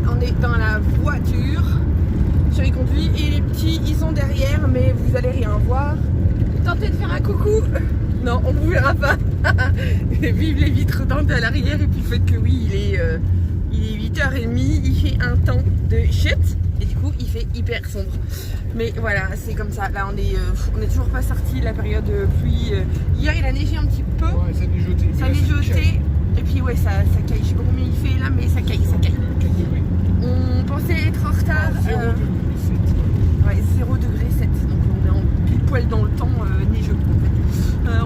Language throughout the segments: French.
on est dans la voiture. Chérie conduit et les petits ils sont derrière, mais vous allez rien voir. Tentez de faire un coucou. Non, on ne vous verra pas. Vive les vitres teintes à l'arrière et puis le fait que oui, il est 8h30, il fait un temps de shit et du coup il fait hyper sombre. Mais voilà, c'est comme ça. Là on est toujours pas sorti de la période de pluie. Hier il a neigé un petit peu. Ouais, ça neigeotait. Ça neigeotait. Et puis ouais, ça caille. Je sais pas combien il fait là, mais ça caille. On pensait être en retard. 0 degré 7. Ouais, 0 degré 7. Donc on est en pile poil dans le temps neigeux en fait.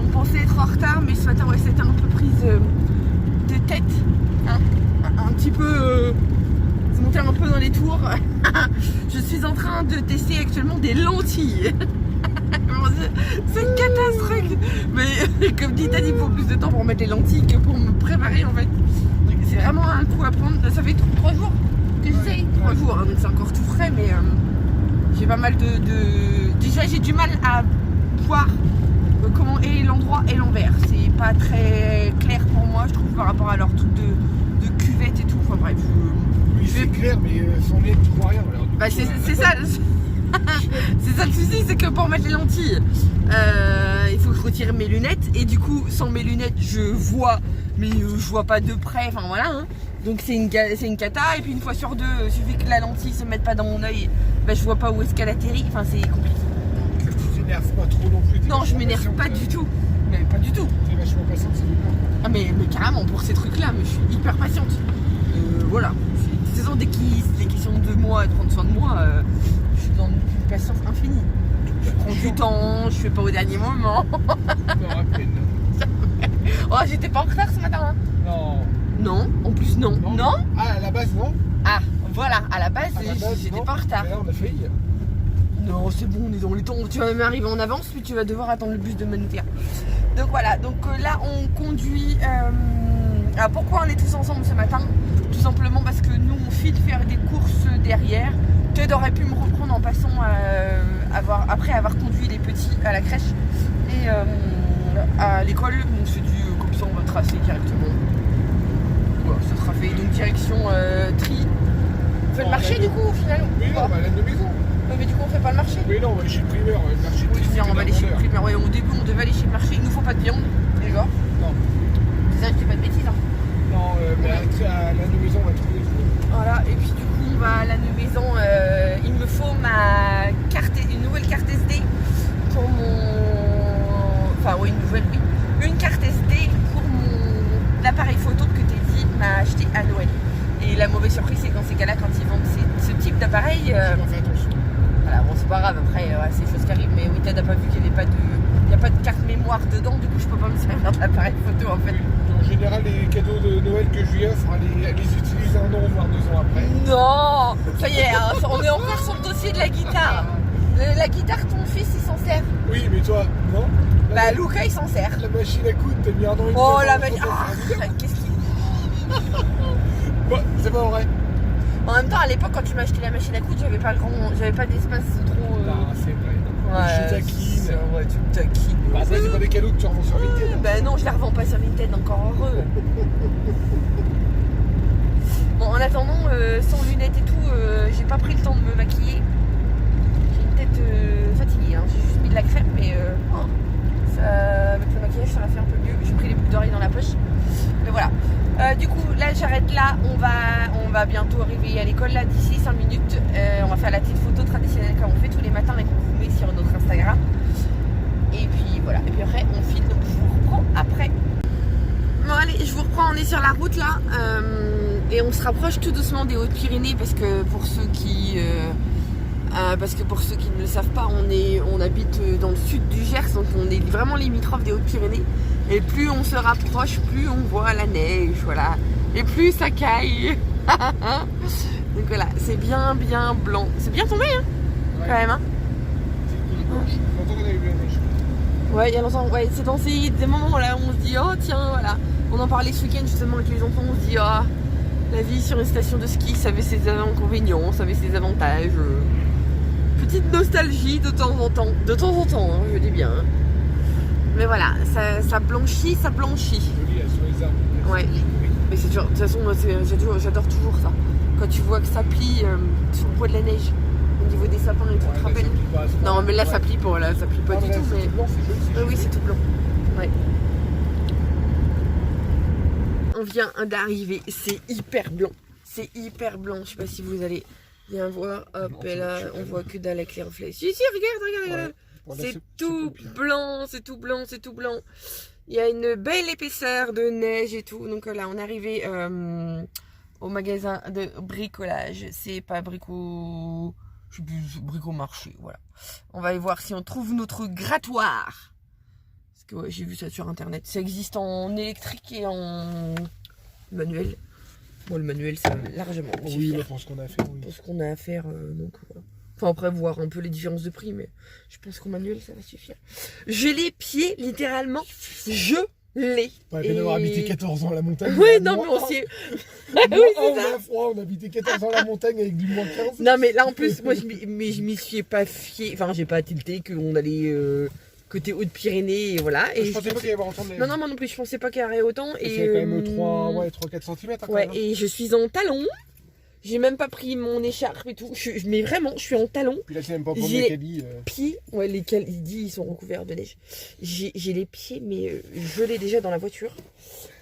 On pensait être en retard, mais ce matin ouais, c'était un peu prise de tête. Hein, un petit peu monter un peu dans les tours. Je suis en train de tester actuellement des lentilles. C'est une catastrophe. Mais comme dit Tati, il faut plus de temps pour mettre les lentilles que pour me préparer en fait. C'est vraiment un coup à prendre. Ça fait 3 jours que j'essaye. 3 jours, hein, donc c'est encore tout frais, mais j'ai pas mal de... Déjà j'ai du mal à voir comment est l'endroit et l'envers. C'est pas très clair pour moi, je trouve, par rapport à leur truc de cuvette et tout. Enfin bref. Oui, c'est clair, mais sans nez, tu vois rien. Alors, bah, c'est ça. C'est ça le souci, c'est que pour mettre les lentilles, il faut que je retire mes lunettes. Et du coup, sans mes lunettes, je vois, mais je vois pas de près. Enfin voilà. Hein. Donc c'est une cata. Et puis une fois sur deux, il suffit que la lentille se mette pas dans mon œil, bah, je vois pas où est-ce qu'elle atterrit. Enfin c'est compliqué. Donc tu t'énerves pas trop non plus. Non, je m'énerve pas du tout. Mais pas du tout. T'es vachement patiente, c'est bien. Ah mais carrément pour ces trucs-là, mais je suis hyper patiente. Voilà. De toute façon, dès qu'il est question de moi et de prendre soin de moi, je suis dans une patience infinie. Je prends du temps, je fais pas au dernier moment. Non, à peine. Oh, j'étais pas en retard ce matin. Hein. Non. Non, en plus non. Non. Ah, à la base, non. Ah, voilà, à la base, j'étais pas en retard. Mais là, on a failli. Non, c'est bon, on est dans les temps. Tu vas même arriver en avance, puis tu vas devoir attendre le bus de Manutia. Donc voilà, donc là on conduit. Alors pourquoi on est tous ensemble ce matin? Tout simplement parce que nous on file faire des courses derrière. Ted aurait pu me reprendre en passant après avoir conduit les petits à la crèche et à l'école. On s'est dit comme ça on va tracer directement. Voilà, ça sera fait. Donc direction Tri. On fait le marché du coup au final? Oui, non, on va à la maison. Mais du coup on fait pas le marché? Oui, non, on va aller chez le primeur. Le marché oui, on va aller chez le primeur. Ouais, au début on devait aller chez le marché. Il nous faut pas de viande, d'accord? Non. Ça, je dis pas de bêtises. Hein. Non, mais à la maison on va trouver. Voilà, et puis du coup on va à la maison. Il me faut une nouvelle carte SD pour mon. Enfin, oui, une nouvelle, oui. Une carte SD pour mon appareil photo que Teddy m'a acheté à Noël. Et la mauvaise surprise, c'est que dans ces cas-là, quand ils vendent ce type d'appareil. On fait attention. Voilà, bon, c'est pas grave, après, c'est des choses qui arrivent. Mais oui, Ted n'a pas vu qu'il n'y avait pas de carte mémoire dedans, du coup, je peux pas me servir d'appareil photo en fait. En général, les cadeaux de Noël que je lui offre, elle les utilise 1 an, voire 2 ans après. Non, ça y est, hein, on est encore sur le dossier de la guitare. La guitare, ton fils, il s'en sert. Oui, mais toi, non? Bah, Luca, il s'en sert. La machine à coudre, t'as mis 1 an et demi. Oh, la machine. Qu'est-ce qu'il. Bah, c'est pas vrai. En même temps, à l'époque, quand tu m'as acheté la machine à coudre, j'avais pas d'espace trop. Non, c'est vrai. Ouais, je taquine. Ouais, tu me taquines. Bah, après, c'est pas des cadeaux que tu revends sur Vinted. Bah, non, je la revends pas sur Vinted, encore heureux. Bon, en attendant, sans lunettes et tout, j'ai pas pris le temps de me maquiller. J'ai une tête fatiguée, hein. J'ai juste mis de la crème, mais avec le maquillage, ça m'a fait un peu mieux. J'ai pris les boucles d'oreilles dans la poche. Mais voilà. Du coup, là, j'arrête là. On va bientôt arriver à l'école, là, d'ici 5 minutes. On va faire la petite photo traditionnelle comme on fait tous les matins et qu'on vous met sur notre Instagram. Et puis voilà. Et puis après, on file. Donc, je vous reprends après. Bon, allez, je vous reprends. On est sur la route, là. Et on se rapproche tout doucement des Hautes-Pyrénées parce que pour ceux qui ne le savent pas, on habite dans le sud du Gers, donc on est vraiment limitrophe des Hautes-Pyrénées. Et plus on se rapproche, plus on voit la neige, voilà. Et plus ça caille. Donc voilà, c'est bien blanc. C'est bien tombé, hein, ouais. Quand même, hein. C'est longtemps qu'on a eu la neige. Ouais, il y a longtemps. Ouais, c'est dans des moments là où on se dit, oh tiens, voilà. On en parlait ce week-end justement avec les enfants, on se dit, oh, la vie sur une station de ski, ça avait ses inconvénients, ça avait ses avantages. Petite nostalgie de temps en temps, hein, je dis bien. Hein. Mais voilà, ça blanchit. Joli, sur les arbres. Ouais. Mais c'est toujours, de toute façon, j'adore toujours ça. quand tu vois que ça plie sur le poids de la neige au niveau des sapins et tout, tu te rappelles? Non mais là ça plie pas, là ça plie pas du tout. Mais... blanc, oui, c'est tout blanc. Ouais. On vient d'arriver, c'est hyper blanc. C'est hyper blanc, je sais pas si vous allez bien voir. Hop, et là on voit que dalle avec les reflets. Si, regarde. Ouais. C'est tout blanc, c'est tout blanc, c'est tout blanc. Il y a une belle épaisseur de neige et tout. Donc là, on est arrivé au magasin de bricolage. C'est pas brico-marché, voilà. On va aller voir si on trouve notre grattoir. Parce que ouais, j'ai vu ça sur internet. Ça existe en électrique et en manuel. Bon, le manuel, ça va largement. Oui, pour ce qu'on a à faire. Oui. Pour ce qu'on a à faire, donc voilà. Enfin, après, voir un peu les différences de prix, mais je pense qu'en manuel, ça va suffire. Je les pieds, littéralement, je l'ai. Pas la peine d'avoir habité 14 ans à la montagne. Oui, non, mais on s'y est. On a froid, on a habité 14 ans à la montagne avec du moins 15. Non, mais là, en plus, moi, je m'y suis pas fié. Enfin, j'ai pas tilté qu'on allait côté Hautes-Pyrénées, et voilà. Et je pensais pas qu'il y avait autant de neige. Non, moi non plus, je pensais pas qu'il y aurait autant. Et c'est quand même 3-4 cm. Ouais, et je suis en talons. J'ai même pas pris mon écharpe et tout. Mais vraiment, je suis en talons. Puis là, c'est même pas pour les caddies. Pieds, ouais, les caddies, ils sont recouverts de neige. J'ai les pieds, mais gelés déjà dans la voiture.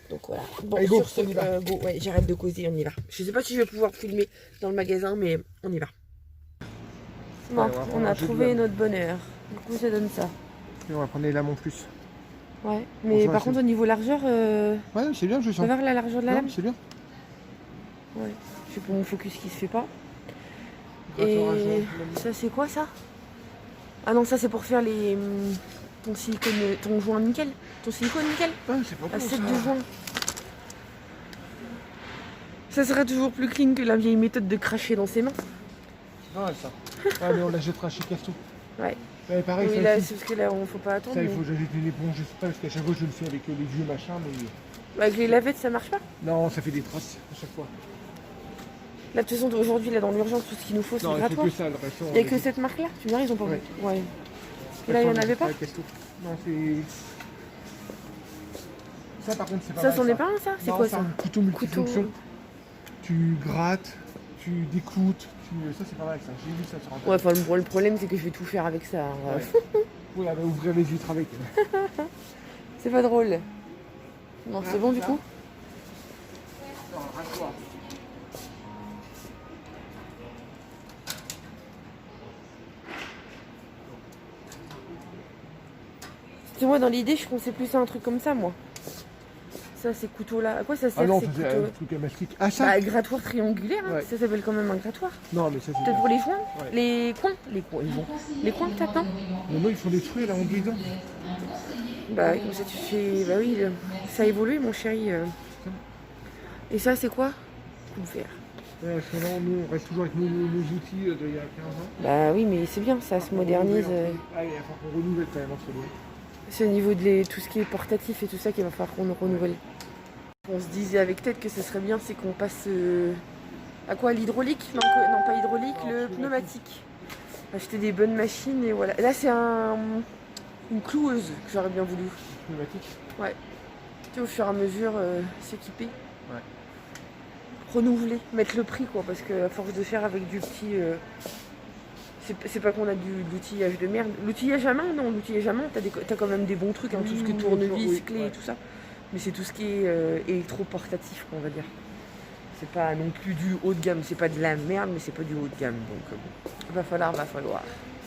Donc voilà. Bon, allez, go, sur ce, go, ouais, j'arrête de causer, on y va. Je sais pas si je vais pouvoir filmer dans le magasin, mais on y va. Bon, ouais, on a trouvé notre bonheur. Du coup, ça donne ça. Et on va prendre les lames en plus. Ouais, mais par contre, au niveau largeur. Ouais, c'est bien, je sens. sens. On va voir la largeur de la lame. C'est bien. Ouais. Je sais pas mon focus qui se fait pas. Et ça c'est quoi ça? Ah non, ça c'est pour faire les ton silicone, ton joint nickel, ton silicone nickel. Ah, c'est pas la bon, set ça. de joint. Ça sera toujours plus clean que la vieille méthode de cracher dans ses mains. Ah ouais, ça. Ah mais on la jettera chez Casto. Ouais. Ouais, pareil. Oui, là c'est parce que là on faut pas attendre. Ça, il faut que j'ajoute l'éponge, je sais pas, parce qu'à chaque fois je le fais avec les vieux machins, mais. Bah, avec les lavettes ça marche pas? Non, ça fait des traces à chaque fois. Là, de toute façon, aujourd'hui, là, dans l'urgence, tout ce qu'il nous faut, c'est le grattoir. Que ça, le reste, il n'y a que cette marque-là? Tu me dis, ils ont pas vu. Ouais. Et là, il n'y en avait pas? Non, c'est. Ça, par contre, c'est pas ça. mal. Ça, c'en est pas un, ça? C'est quoi, ça? Un couteau multifonction. Tu grattes, tu découtes. Ça, c'est pas mal, ça. J'ai vu ça sur internet. Ouais, enfin, le problème, c'est que je vais tout faire avec ça. Ouais. Oui, elle va ouvrir les vitres avec. C'est pas drôle. Non, c'est bon, du coup? Non, rassure. Moi, dans l'idée, je pensais plus à un truc comme ça, moi. Ça, ces couteaux-là. À quoi ça sert? Ah non, ces c'est un truc à mastic. Ah, ça? Bah, grattoir triangulaire, hein. Ouais. Ça s'appelle quand même un grattoir. Non, mais ça, c'est. Peut-être pour les joints? Ouais. Les coins? Les coins, peut-être, non? Non, ils font des trucs là en guidon. Bah, comme ça, tu fais. Bah oui, ça a évolué, mon chéri. Et ça, c'est quoi? Coupe-fer. Ouais, parce que là, nous, on reste toujours avec nos outils d'il y a 15 ans. Bah oui, mais c'est bien, ça se modernise. Ah, il va falloir qu'on renouvelle quand même entre nous. C'est au niveau de tout ce qui est portatif et tout ça qu'il va falloir qu'on renouvelle. On se disait avec tête que ce serait bien, c'est qu'on passe à quoi? L'hydraulique? Non, pas hydraulique, le pneumatique. Acheter des bonnes machines et voilà. Là, c'est une cloueuse que j'aurais bien voulu. Pneumatique? Ouais. Tu sais, au fur et à mesure, s'équiper. Ouais. Renouveler, mettre le prix quoi, parce que à force de faire avec du petit. C'est pas qu'on a de l'outillage de merde. L'outillage à main, non, l'outillage à main, t'as quand même des bons trucs, hein, tout ce qui est tournevis, clés et tout ça. Mais c'est tout ce qui est électro-portatif, on va dire. C'est pas non plus du haut de gamme, c'est pas de la merde, mais c'est pas du haut de gamme. Donc va falloir.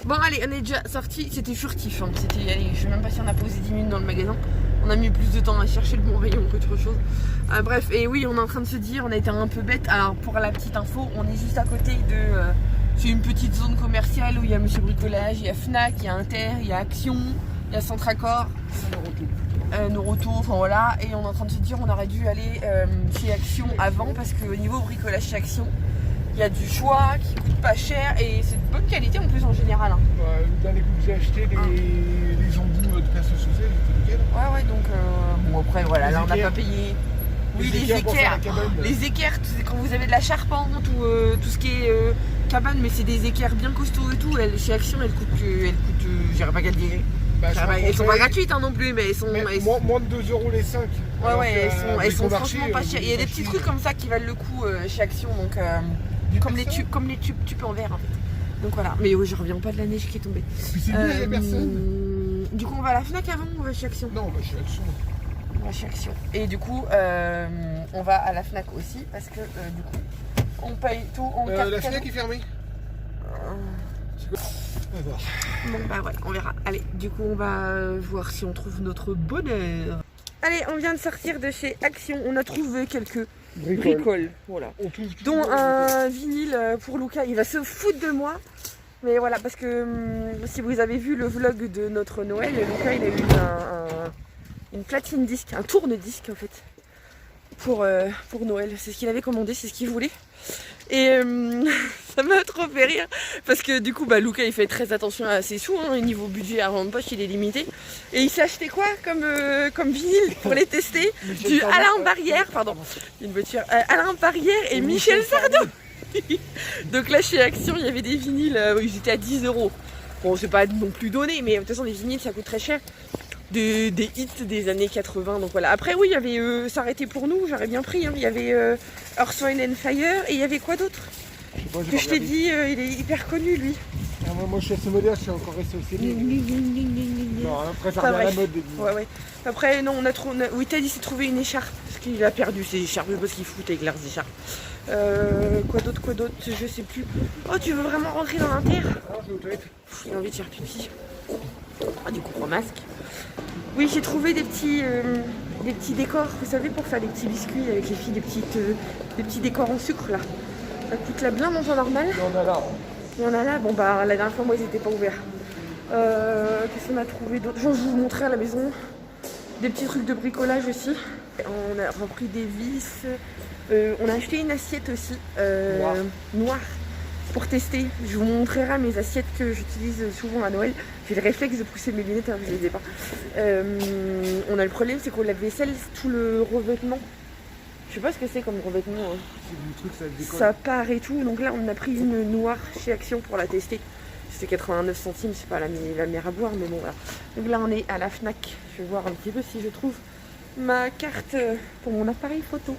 Bon allez, on est déjà sorti, c'était furtif, hein. Allez, je sais même pas si on a posé 10 minutes dans le magasin. On a mis plus de temps à chercher le bon rayon qu'autre chose. Bref, et oui, on est en train de se dire, on a été un peu bête. Alors pour la petite info, on est juste à côté de... c'est une petite zone commerciale où il y a Monsieur Bricolage, il y a Fnac, il y a Inter, il y a Action, il y a Centracor, Noroto, enfin voilà. Et on est en train de se dire, on aurait dû aller chez Action avant parce qu'au niveau bricolage chez Action, il y a du choix qui coûte pas cher et c'est de bonne qualité en plus en général. Hein. Le dernier coup que j'ai acheté, les embouts de place sociale, c'était nickel. Ouais, donc bon après voilà, là on n'a pas payé. Oui, les équerres. Les équerres, quand vous avez de la charpente ou tout ce qui est cabane, mais c'est des équerres bien costauds et tout. Chez Action, elle coûte j'irais pas qu'elle dirait elles sont pas gratuites hein, non plus, mais elles sont. Moins de 2 € les 5. Ouais, elles sont franchement pas chères. Il y a des petits trucs comme ça qui valent le coup chez Action, donc comme les tubes en verre en fait. Donc voilà, mais oui, je reviens pas de la neige qui est tombée. Puis c'est bien, il y a personne. Du coup, on va à la Fnac avant ou on va chez Action? Non, on va chez Action. On va chez Action. Et du coup, on va à la Fnac aussi parce que du coup, on paye tout en carte. La Fnac est fermée. On va voir. Bon bah voilà, on verra. Allez, du coup, on va voir si on trouve notre bonheur. Allez, on vient de sortir de chez Action. On a trouvé quelques bricoles. Voilà. Dont un vinyle pour Luca. Il va se foutre de moi. Mais voilà, parce que si vous avez vu le vlog de notre Noël, Luca il a eu une platine disque, un tourne-disque en fait, pour Noël. C'est ce qu'il avait commandé, c'est ce qu'il voulait. Et ça m'a trop fait rire parce que du coup Luca il fait très attention à ses sous, hein, niveau budget à rendre poche il est limité. Et il s'est acheté quoi comme vinyle pour les tester? Du Alain Barrière, pardon, une voiture, Alain Barrière et Michel Sardou. Donc là chez Action il y avait des vinyles, ils étaient à 10 €. Bon c'est pas non plus donné, mais de toute façon les vinyles ça coûte très cher. Des hits des années 80, donc voilà. Après oui il y avait S'arrêter pour nous, j'aurais bien pris, hein. Il y avait Earth, Wind and Fire et il y avait quoi d'autre que je t'ai dit, il est hyper connu lui. Moi je suis assez moderne, je suis encore resté au CD. Non, après ça revient à la mode des vinyles. Ouais. Après non, oui t'as dit c'est trouvé une écharpe, parce qu'il a perdu ses écharpes, parce qu'il fout avec leurs écharpes. Quoi d'autre, je sais plus. Oh tu veux vraiment rentrer dans l'inter? Non, je vais aux toilettes. J'ai envie de faire pipi. Ah du coup on masque. Oui j'ai trouvé des petits décors, vous savez, pour faire des petits biscuits avec les filles, des petits décors en sucre là. Ça coûte la blinde en temps normal. Il y en a là, bon bah la dernière fois moi ils n'étaient pas ouverts. Qu'est-ce qu'on a trouvé d'autre? Je vais vous montrer à la maison. Des petits trucs de bricolage aussi. On a repris des vis. On a acheté une assiette aussi noire pour tester. Je vous montrerai mes assiettes que j'utilise souvent à Noël. J'ai le réflexe de pousser mes lunettes, hein, je les ai pas. On a le problème, c'est qu'on lave-vaisselle, tout le revêtement. Je sais pas ce que c'est comme revêtement. Hein. C'est du truc, ça part et tout. Donc là, on a pris une noire chez Action pour la tester. C'était 89 centimes, c'est pas la meilleure à boire, mais bon voilà. Donc là, on est à la Fnac. Je vais voir un petit peu si je trouve ma carte pour mon appareil photo.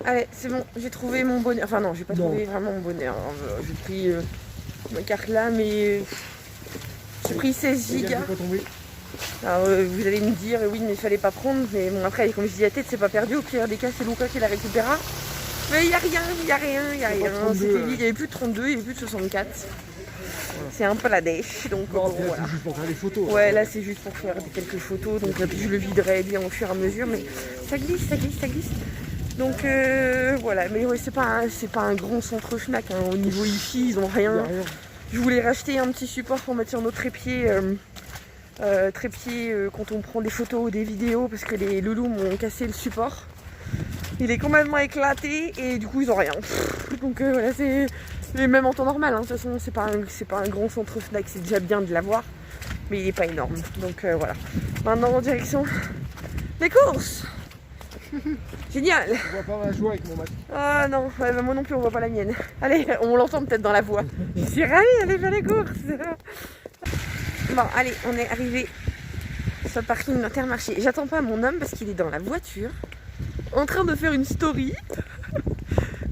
Allez, c'est bon, j'ai trouvé mon bonheur. Enfin non, j'ai pas trouvé vraiment mon bonheur. J'ai pris ma carte là, mais j'ai pris 16 gigas. Alors vous allez me dire, oui, mais il fallait pas prendre. Mais bon, après, comme je dis à tête, c'est pas perdu. Au pire des cas, c'est Luca qui la récupérera. Mais il y a rien. C'était vide, il y avait plus de 32, il y avait plus de 64. Voilà. C'est un peu la dèche, donc non, voilà. C'est juste pour faire des photos. Ouais, là c'est juste pour faire quelques photos. Donc puis je le viderai bien au fur et à mesure, mais ça glisse. Donc voilà, mais ouais, c'est pas un grand centre Fnac, hein. Au niveau Hi-Fi, ils ont rien. Je voulais racheter un petit support pour mettre sur nos trépieds, quand on prend des photos ou des vidéos, parce que les loulous m'ont cassé le support. Il est complètement éclaté et du coup ils ont rien. Donc voilà, c'est même en temps normal, hein. De toute façon c'est pas un grand centre Fnac, c'est déjà bien de l'avoir, mais il est pas énorme. Donc voilà. Maintenant en direction des courses. Génial. On voit pas ma joie avec mon masque. Ah non, ouais, bah moi non plus on voit pas la mienne. Allez, on l'entend peut-être dans la voix. Je suis ravie d'aller faire les courses. Bon allez, on est arrivé sur le parking d'Intermarché. J'attends pas mon homme parce qu'il est dans la voiture en train de faire une story.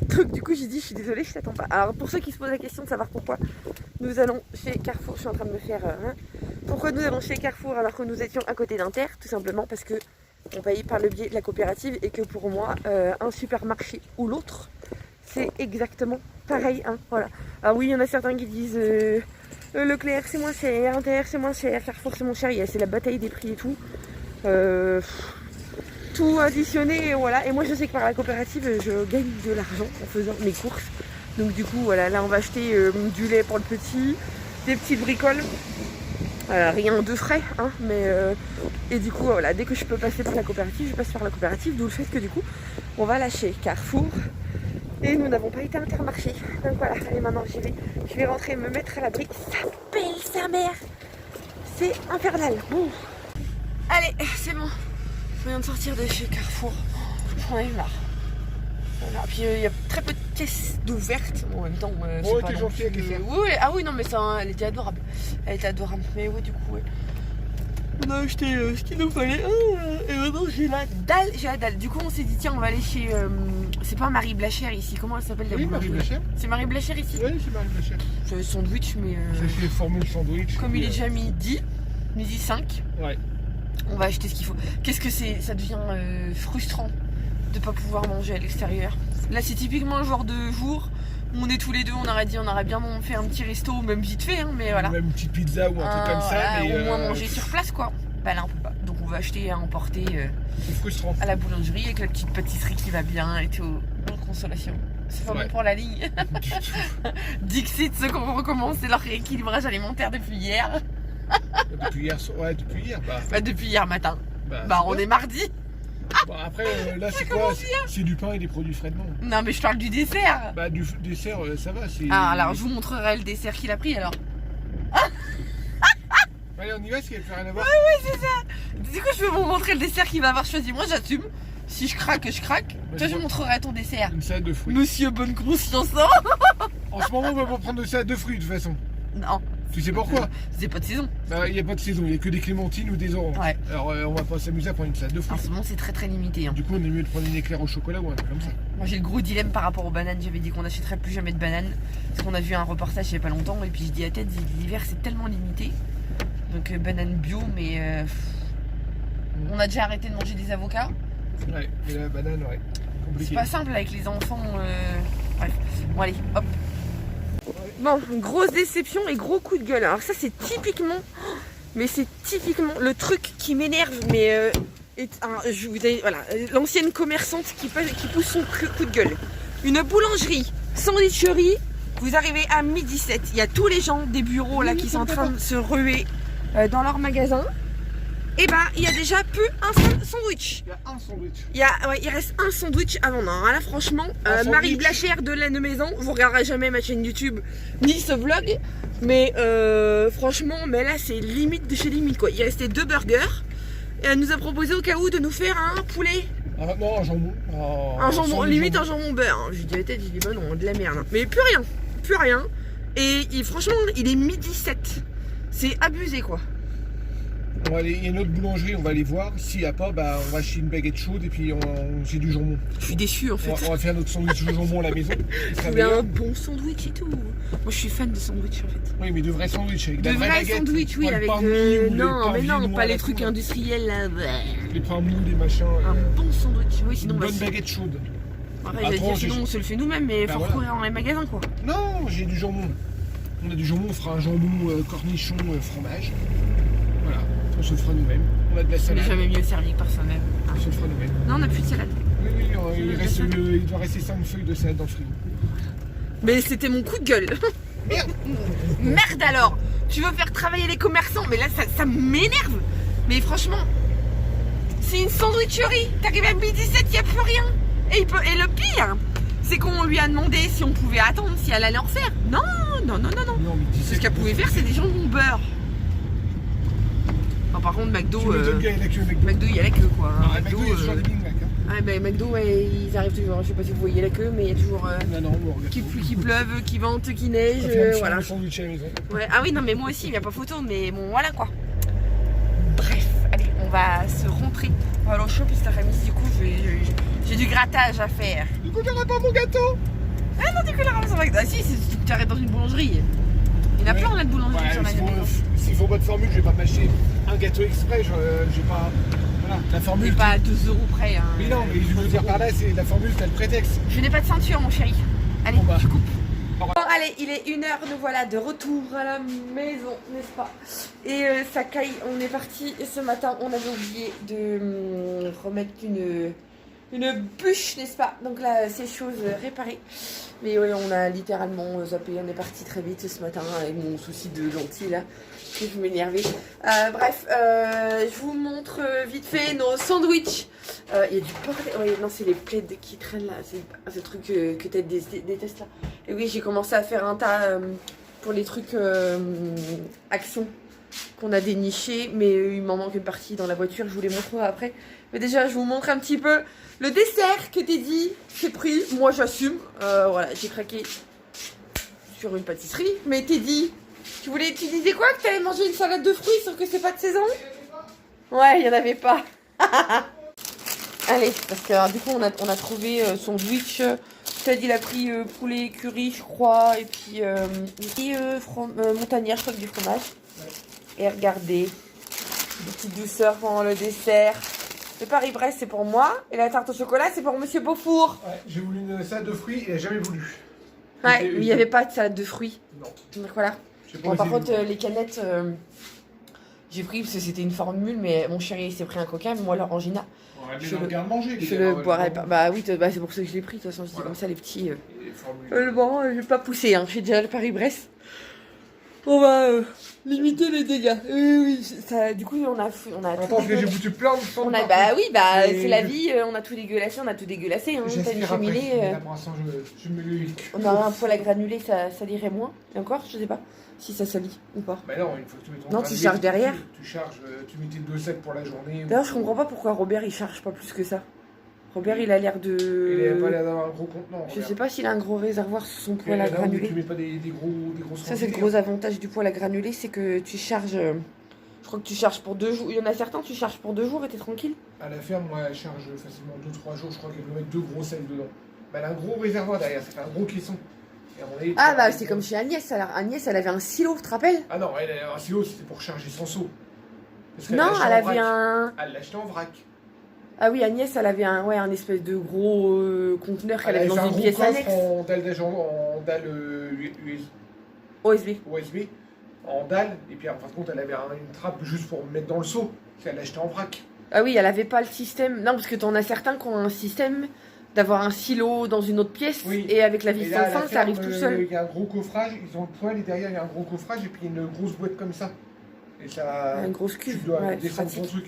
Donc du coup j'ai dit je suis désolée, je t'attends pas. Alors pour ceux qui se posent la question de savoir pourquoi nous allons chez Carrefour, je suis en train de me faire pourquoi nous allons chez Carrefour alors que nous étions à côté d'Inter, tout simplement parce que on paye par le biais de la coopérative et que pour moi un supermarché ou l'autre c'est exactement pareil, hein, voilà. Alors oui il y en a certains qui disent Leclerc c'est moins cher, Inter c'est moins cher, Carrefour c'est moins cher, c'est la bataille des prix et tout. Tout additionné, voilà. Et moi je sais que par la coopérative je gagne de l'argent en faisant mes courses. Donc du coup voilà, là on va acheter du lait pour le petit, des petites bricoles. Rien de frais, hein, mais et du coup voilà, dès que je peux passer par la coopérative, je passe par la coopérative, d'où le fait que du coup on va lâcher Carrefour et nous n'avons pas été à Intermarché. Donc voilà, allez maintenant je vais rentrer me mettre à l'abri. Ça pèle sa mère, c'est infernal. Bon. Allez, c'est bon. Je viens de sortir de chez Carrefour. J'en ai marre. Voilà. Puis il y a très peu de caisses d'ouvertes. En même temps, c'est oh, pas t'es gentil avec les oui, ah oui, non, mais ça, elle était adorable. Elle était adorable. Mais oui, du coup, ouais. On a acheté ce qu'il nous fallait. Et maintenant j'ai la dalle. Du coup on s'est dit tiens on va aller chez... c'est pas Marie Blachère ici, comment elle s'appelle la Marie Blachère. C'est Marie Blachère ici? Oui, c'est Marie Blachère. J'avais sandwich mais... C'est chez Formule Sandwich. Comme il est déjà midi 5. Ouais. On va acheter ce qu'il faut. Qu'est-ce que c'est? Ça devient frustrant de pas pouvoir manger à l'extérieur. Là c'est typiquement un genre de jour où on est tous les deux, on aurait dit on aurait bien fait un petit resto, même vite fait hein, mais voilà. Même une petite pizza ou un truc comme ça. Voilà, mais au moins manger sur place quoi. Bah là on peut pas. Donc on va acheter à emporter c'est frustrant. à la boulangerie avec la petite pâtisserie qui va bien et tout. Bonne consolation. C'est pas bon pour la ligne. Dixit, ceux qui ont recommencé leur rééquilibrage alimentaire depuis hier. Depuis hier, depuis hier. Depuis hier matin. On est mardi. Bon, après, là, c'est quoi? C'est du pain et des produits frais de non. Non, mais je parle du dessert. Du dessert, ça va. Alors, je vous montrerai le dessert qu'il a pris alors. Allez, on y va, s'il y a plus rien à voir. Ouais, c'est ça. Du coup, je vais vous montrer le dessert qu'il va avoir choisi. Moi, j'assume. Si je craque, je craque. Toi, je montrerai ton dessert. Une salade de fruits. Monsieur bonne conscience. En ce moment, on va pas prendre de salade de fruits, de toute façon. Non. Tu sais pourquoi? C'est pas de saison. Il n'y a pas de saison, il n'y a que des clémentines ou des oranges. Ouais. Alors on va pas s'amuser à prendre une salade de fruits. En ce moment c'est très limité. Hein. Du coup on est mieux de prendre une éclair au chocolat ou un truc comme ça. Moi j'ai le gros dilemme par rapport aux bananes. J'avais dit qu'on n'achèterait plus jamais de bananes. Parce qu'on a vu un reportage il y a pas longtemps. Et puis je dis à tête, l'hiver c'est tellement limité. Donc bananes bio mais... On a déjà arrêté de manger des avocats. Ouais, mais la banane ouais. Compliqué. C'est pas simple avec les enfants. Bref. Bon allez, hop. Bon, grosse déception et gros coup de gueule. Alors ça c'est typiquement, mais c'est typiquement le truc qui m'énerve. Mais voilà, l'ancienne commerçante qui pousse son coup de gueule. Une boulangerie, sandwicherie. Vous arrivez à 12h07. Il y a tous les gens des bureaux là qui sont en train de se ruer dans leur magasin. Et il y a déjà plus un sandwich. Il y a un sandwich. Il reste un sandwich à vendre. Hein. Là, franchement, Marie Blachère de Laine Maison, vous regarderez jamais ma chaîne YouTube ni ce vlog. Mais franchement, là, c'est limite de chez limite quoi. Il restait 2 burgers. Et elle nous a proposé au cas où de nous faire un poulet. Non, un jambon. Un jambon, limite un jambon beurre. Je lui dis à la tête, je dis non, de la merde. Hein. Mais plus rien. Et franchement, il est 12h07. C'est abusé quoi. Il y a une autre boulangerie, on va aller voir. S'il n'y a pas, on va acheter une baguette chaude et puis c'est du jambon. Je suis déçue en fait. On va faire notre sandwich de jambon à la maison. Je voulais un bon sandwich et tout. Moi je suis fan de sandwich en fait. Oui, mais de vrais sandwichs avec de vrais baguettes. Sandwich, oui, avec non, mais non, pas les trucs industriels là. Les pains mous, les machins. Un bon sandwich, oui, sinon une bonne baguette chaude. Sinon on se le fait nous-mêmes, mais faut courir dans les magasins quoi. Non, j'ai du jambon. On a du jambon, on fera un jambon cornichon fromage. Voilà. On se le fera nous-mêmes. On a de la salade. On n'est jamais mieux servi que par soi-même. On se le fera nous-mêmes. Non, on n'a plus de salade. Oui, il doit rester 5 feuilles de salade dans le frigo. Mais c'était mon coup de gueule. Merde. Merde alors. Tu veux faire travailler les commerçants, mais là ça m'énerve. Mais franchement, c'est une sandwicherie. T'arrives à 12h07, il n'y a plus rien. Et le pire, c'est qu'on lui a demandé si on pouvait attendre, si elle allait en faire. Non. Ce qu'elle pouvait faire, c'est des jambons beurre. Par contre, McDo, il y a la queue quoi. Hein. McDo, il y a toujours des Big Mac. Hein. McDo, ils arrivent toujours. Je sais pas si vous voyez la queue, mais il y a toujours qui pleuve, qui vente, qui neige. Voilà. Sandwich à la maison. Ouais. Ah oui, non, mais moi aussi, il n'y a pas photo, mais bon, voilà quoi. Bref, allez, on va se rentrer. On va aller au shop cet après-midi. Du coup, j'ai du grattage à faire. Du coup, j'aurai pas mon gâteau. Ah non, du coup, la ramasse avec. Ah si, tu arrêtes dans une boulangerie. Il y en a plein là de boulangeries sur la maison. S'il faut votre formule, je vais pas m'acheter un gâteau exprès. J'ai pas. Voilà, la formule. C'est pas à 2 € près. Hein. Mais non, mais je veux dire par là, c'est la formule, t'as le prétexte. Je n'ai pas de ceinture, mon chéri. Allez, tu coupes. Bon, allez, il est 1h, nous voilà de retour à la maison, n'est-ce pas? Et ça caille, on est parti. Et ce matin, on avait oublié de remettre une bûche, n'est-ce pas? Donc là, c'est chose réparée. Mais oui, on a littéralement zappé, on est parti très vite ce matin avec mon souci de lentilles là, que je m'énervais. Bref, je vous montre vite fait nos sandwichs. Il y a du bordel. Oui, non, c'est les plaids qui traînent là, c'est ce truc que Ted déteste là. Et oui, j'ai commencé à faire un tas pour les trucs Action qu'on a déniché, mais il m'en manque une partie dans la voiture, je vous les montrerai après. Mais déjà, je vous montre un petit peu le dessert que Teddy s'est pris. Moi, j'assume. Voilà, j'ai craqué sur une pâtisserie. Mais Teddy, tu disais quoi? Que tu allais manger une salade de fruits, sauf que c'est pas de saison? Ouais, il n'y en avait pas. Allez, parce que alors, du coup, on a trouvé sandwich. Ted, il a pris poulet curry, je crois, et puis montagnard, je crois, avec du fromage. Ouais. Et regardez, des petites douceurs pendant le dessert. Le Paris-Brest, c'est pour moi. Et la tarte au chocolat, c'est pour Monsieur Beaufour. Ouais, j'ai voulu une salade de fruits et il n'a jamais voulu. Ouais, mais il n'y avait pas de salade de fruits. Non. Donc voilà. Bon, par contre, les canettes, j'ai pris parce que c'était une formule, mais mon chéri s'est pris un coca, mais moi l'orangina. Je le garde manger. Je le boirais pas. Bah oui, c'est pour ça que je l'ai pris. De toute façon, je dis comme ça, les petits. Bon, je vais pas pousser, hein. J'ai déjà le Paris-Brest. On va limiter les dégâts. Oui, ça, du coup, on a attends, parce que j'ai foutu plein de sang. Bah oui, c'est la vie. On a tout dégueulassé, Hein. T'as une cheminée. Pour l'instant, je me le. On a un poêle à granulés, ça salirait moins. Et encore, je sais pas si ça salit ou pas. Bah non, une fois que tu mets ton Non, tu charges derrière. Tu charges, tu mets tes 2 sacs pour la journée. D'ailleurs, je comprends pas pourquoi Robert il charge pas plus que ça. Robert, il a l'air de. Il a pas l'air d'avoir un gros contenant. Je sais pas s'il a un gros réservoir sur son poêle à granulés. Tu mets pas des gros. Ça, c'est le gros avantage du poêle à granulés, c'est que tu charges. Je crois que tu charges pour 2 jours. Il y en a certains, tu charges pour 2 jours et t'es tranquille. À la ferme, moi, elle charge facilement 2-3 jours. Je crois qu'elle peut mettre 2 gros sacs dedans. Mais elle a un gros réservoir derrière, ça fait un gros caisson. Bah c'est comme chez Agnès. Alors, Agnès, elle avait un silo, tu te rappelles? Ah non, elle avait un silo, c'était pour charger son seau. Non, elle avait un. Elle l'a acheté en vrac. Ah oui, Agnès, elle avait un espèce de gros conteneur qu'elle avait dans une pièce annexe. En dalle OSB. En dalle, et puis en fin de compte, elle avait une trappe juste pour mettre dans le seau. Elle l'a acheté en vrac. Ah oui, elle avait pas le système. Non, parce que t'en as certains qui ont un système d'avoir un silo dans une autre pièce, oui. Et avec la vis sans fin, ça arrive tout seul. Il y a un gros coffrage, ils ont le poêle et derrière il y a un gros coffrage et puis une grosse boîte comme ça. Et ça. Une grosse cuve. Tu dois descendre ton truc.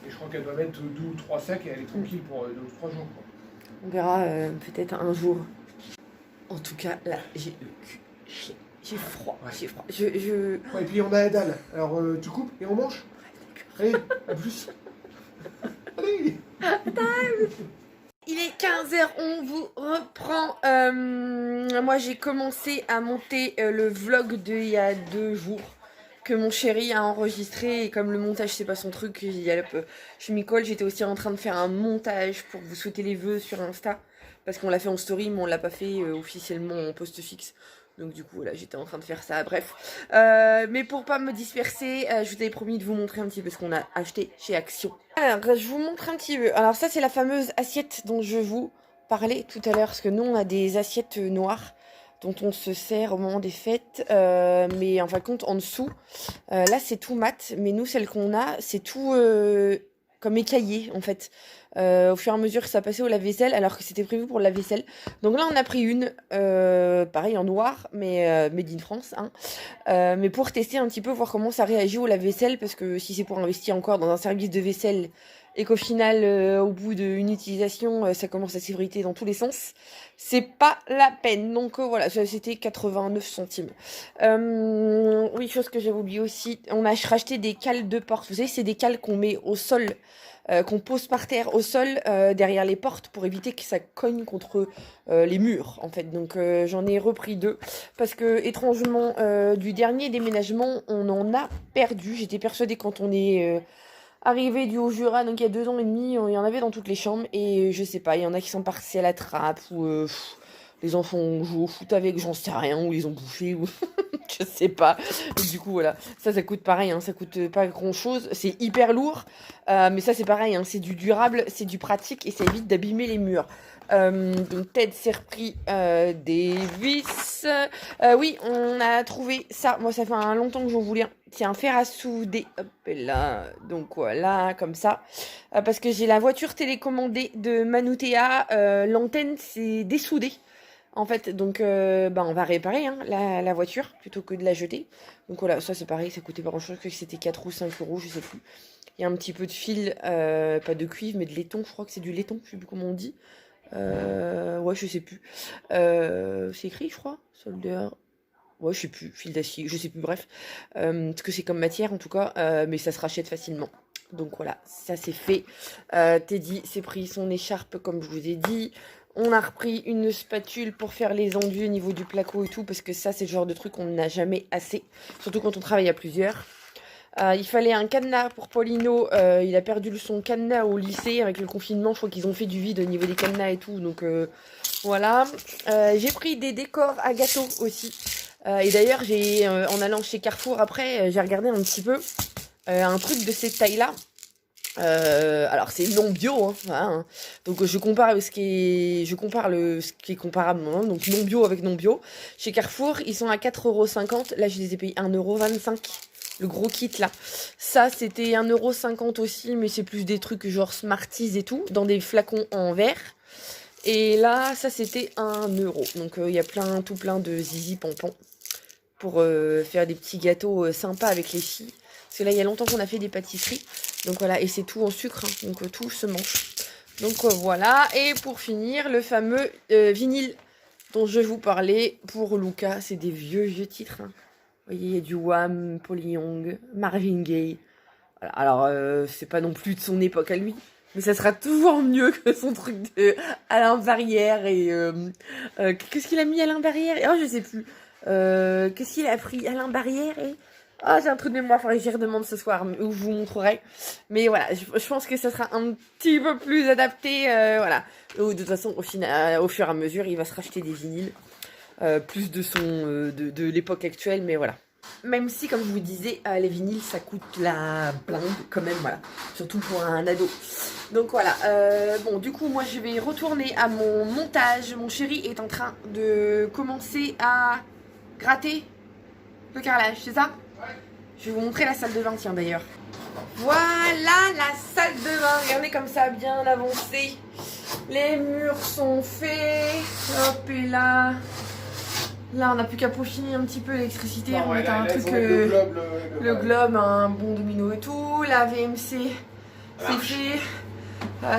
Et je crois qu'elle doit mettre 2 ou 3 sacs et elle est tranquille pour 2 ou 3 jours. Quoi. On verra peut-être un jour. En tout cas, là, j'ai le cul. J'ai froid. Ouais. J'ai froid. Ouais, et puis on a la dalle. Alors tu coupes et on mange. Allez, à plus. Allez. Il est 15h, on vous reprend. Moi, j'ai commencé à monter le vlog d'il y a 2 jours que mon chéri a enregistré. Et comme le montage, c'est pas son truc, je m'y colle. J'étais aussi en train de faire un montage pour vous souhaiter les vœux sur Insta. Parce qu'on l'a fait en story, mais on l'a pas fait officiellement en post fixe. Donc du coup, voilà, j'étais en train de faire ça, bref. Mais pour pas me disperser, je vous avais promis de vous montrer un petit peu ce qu'on a acheté chez Action. Alors, je vous montre un petit peu. Alors ça, c'est la fameuse assiette dont je vous parlais tout à l'heure. Parce que nous, on a des assiettes noires dont on se sert au moment des fêtes. Mais en fin de compte, en dessous, là, c'est tout mat. Mais nous, celle qu'on a, c'est tout comme écaillé, en fait. Au fur et à mesure que ça passait au lave-vaisselle, alors que c'était prévu pour le lave-vaisselle. Donc là, on a pris une, pareil en noir, mais made in France. Hein. Mais pour tester un petit peu, voir comment ça réagit au lave-vaisselle, parce que si c'est pour investir encore dans un service de vaisselle et qu'au final, au bout d'une utilisation, ça commence à s'effriter dans tous les sens, c'est pas la peine. Donc voilà, c'était 89 centimes. Oui, chose que j'avais oublié aussi, on a racheté des cales de porte. Vous savez, c'est des cales qu'on met au sol. Qu'on pose par terre au sol derrière les portes pour éviter que ça cogne contre les murs en fait. Donc j'en ai repris 2 parce que étrangement du dernier déménagement on en a perdu. J'étais persuadée quand on est arrivé du Haut-Jura, donc il y a 2 ans et demi, il y en avait dans toutes les chambres et je sais pas, il y en a qui sont partis à la trappe ou les enfants jouent au foot avec, j'en sais rien, ou ils ont bouffé, ou je sais pas. Et du coup, voilà, ça coûte pareil, hein, ça coûte pas grand chose, c'est hyper lourd, mais ça c'est pareil, hein, c'est du durable, c'est du pratique et ça évite d'abîmer les murs. Donc Ted s'est repris des vis. Oui, on a trouvé ça, moi ça fait un longtemps que j'en voulais un. C'est un fer à souder, hop là, donc voilà, comme ça. Parce que j'ai la voiture télécommandée de Manutea, l'antenne c'est dessoudé. En fait, donc on va réparer hein, la voiture plutôt que de la jeter. Donc voilà, ça c'est pareil, ça coûtait pas grand chose, que c'était 4 ou 5 euros, je sais plus. Il y a un petit peu de fil, pas de cuivre, mais de laiton, je crois que c'est du laiton, je sais plus comment on dit. Ouais, je sais plus. C'est écrit, je crois, soldeur. Ouais, je sais plus, fil d'acier, je sais plus, bref. Ce que c'est comme matière en tout cas, mais ça se rachète facilement. Donc voilà, ça c'est fait. Teddy s'est pris son écharpe comme je vous ai dit. On a repris une spatule pour faire les enduits au niveau du placo et tout, parce que ça, c'est le genre de truc qu'on n'a jamais assez, surtout quand on travaille à plusieurs. Il fallait un cadenas pour Paulino. Il a perdu son cadenas au lycée avec le confinement. Je crois qu'ils ont fait du vide au niveau des cadenas et tout. Donc voilà. J'ai pris des décors à gâteau aussi. Et d'ailleurs, en allant chez Carrefour après, j'ai regardé un petit peu un truc de cette taille-là. Alors c'est non bio, hein. Donc je compare ce qui est comparable, hein, donc non bio avec non bio. Chez Carrefour, ils sont à 4,50 €. Là, je les ai payés 1,25 €. Le gros kit là. Ça, c'était 1,50 € aussi, mais c'est plus des trucs genre Smarties et tout, dans des flacons en verre. Et là, ça c'était 1 €. Donc il y a tout plein de zizi pompons pour faire des petits gâteaux sympas avec les filles. Parce que là, il y a longtemps qu'on a fait des pâtisseries. Donc voilà, et c'est tout en sucre, hein, donc tout se mange. Donc voilà, et pour finir, le fameux vinyle dont je vous parlais pour Luca. C'est des vieux titres, hein. Vous voyez, il y a du Wham, Paul Young, Marvin Gaye. Voilà. Alors, c'est pas non plus de son époque à lui, mais ça sera toujours mieux que son truc de Alain Barrière. Et qu'est-ce qu'il a mis Alain Barrière? Oh, je sais plus. Qu'est-ce qu'il a pris Alain Barrière et... Ah, j'ai un truc de mémoire, il faudrait que j'y redemande ce soir, où je vous montrerai. Mais voilà, je pense que ça sera un petit peu plus adapté, voilà. De toute façon, au fur et à mesure, il va se racheter des vinyles. Plus de l'époque actuelle, mais voilà. Même si, comme je vous disais, les vinyles, ça coûte la blinde, quand même, voilà. Surtout pour un ado. Donc voilà, bon, du coup, moi, je vais retourner à mon montage. Mon chéri est en train de commencer à gratter le carrelage, c'est ça? Je vais vous montrer la salle de bain, tiens, d'ailleurs. Voilà la salle de bain. Regardez comme ça a bien avancé. Les murs sont faits. Hop, et là... Là, on n'a plus qu'à peaufiner un petit peu l'électricité. On va mettre un truc... le globe, un bon domino et tout. La VMC, c'est fait.